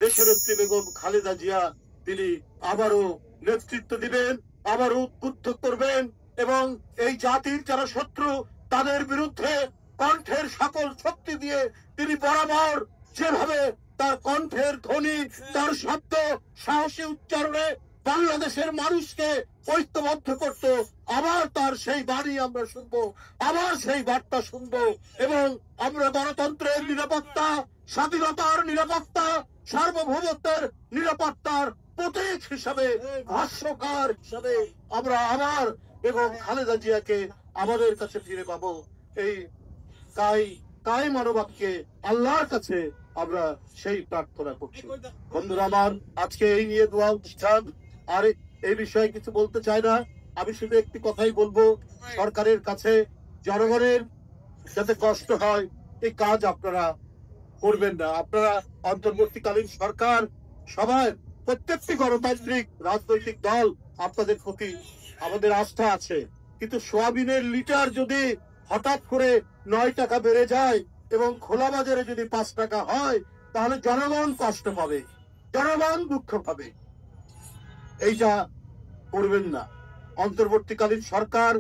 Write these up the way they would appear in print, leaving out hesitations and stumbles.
দেশনেত্রী বেগম খালেদা জিয়া তিনি আবারও নেতৃত্ব দিবেন, আবারও উদ্বুদ্ধ করবেন এবং এই জাতির যারা শত্রু তাদের বিরুদ্ধে কণ্ঠের সকল শক্তি দিয়ে তিনি বরাবর যেভাবে তার কণ্ঠের ধ্বনি, তার শব্দ, সাহসী উচ্চারণে বাংলাদেশের মানুষকে ঐক্যবদ্ধ করত, আবার তার সেই বাণী আমরা শুনবো, আবার সেই বার্তা শুনবো এবং আমরা গণতন্ত্রের নিরাপত্তা, স্বাধীনতার নিরাপত্তা, সার্বভৌমত্বের নিরাপত্তার প্রতীক হিসাবে, ভাষ্যকার হিসাবে আমরা আবার এবং খালেদা জিয়াকে আমাদের কাছে ফিরে পাবো। এই তাই মানবাদকে আল্লাহর কাছে আমরা সেই প্রার্থনা করছি। বন্ধুরা আমার, আজকে এই নিয়ে দোয়া অনুষ্ঠান, আর এই বিষয়ে কিছু বলতে চাই না। আমি শুধু একটি কথাই বলবো, সরকারের কাছে জনগণের যাতে কষ্ট হয় এই কাজ আপনারা করবেন না। আপনারা অন্তর্বর্তীকালীন সরকার, সবাই, প্রত্যেকটি গণতান্ত্রিক রাজনৈতিক দল আপনাদের প্রতি আমাদের আস্থা আছে, কিন্তু সোয়াবিনের লিটার যদি হঠাৎ করে 9 টাকা বেড়ে যায় এবং খোলা বাজারে যদি 5 টাকা হয়, তাহলে জনগণ কষ্ট পাবে, জনগণ দুঃখ পাবে। এইটা করবেন না। অন্তর্বর্তীকালীন সরকার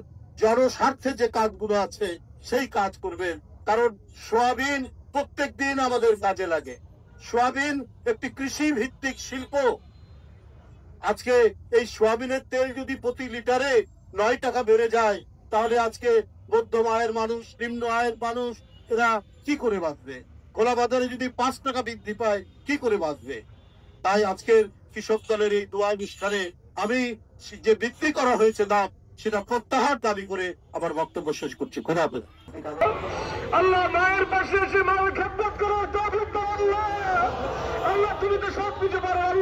জনস্বার্থে যে কাজগুলো আছে সেই কাজ করবেন, কারণ সোয়াবিন প্রত্যেক দিন আমাদের কাজে লাগে। সোয়াবিন একটি কৃষি ভিত্তিক শিল্প। আজকে এই সোয়াবিনের তেল যদি প্রতি লিটারে 9 টাকা বেড়ে যায়, তাহলে আজকে মধ্যম আয়ের মানুষ, নিম্ন আয়ের মানুষ এরা কি করে বাঁচবে? খোলা বাজারে যদি 5 টাকা বৃদ্ধি পায় কি করে বাঁচবে? তাই আজকের কৃষক দলের এই দোয়া অনুষ্ঠানে আমি যে বৃদ্ধি করা হয়েছে দাম, সেটা প্রত্যাহার দাবি করে আমার বক্তব্য শেষ করছি। খোদা হাফেজ। আল্লাহ মায়ের পাশে এসে মায়ের খেদমত করো, তৌফিক দাও আল্লাহ। আল্লাহ তুমি তো সব কিছু পারো।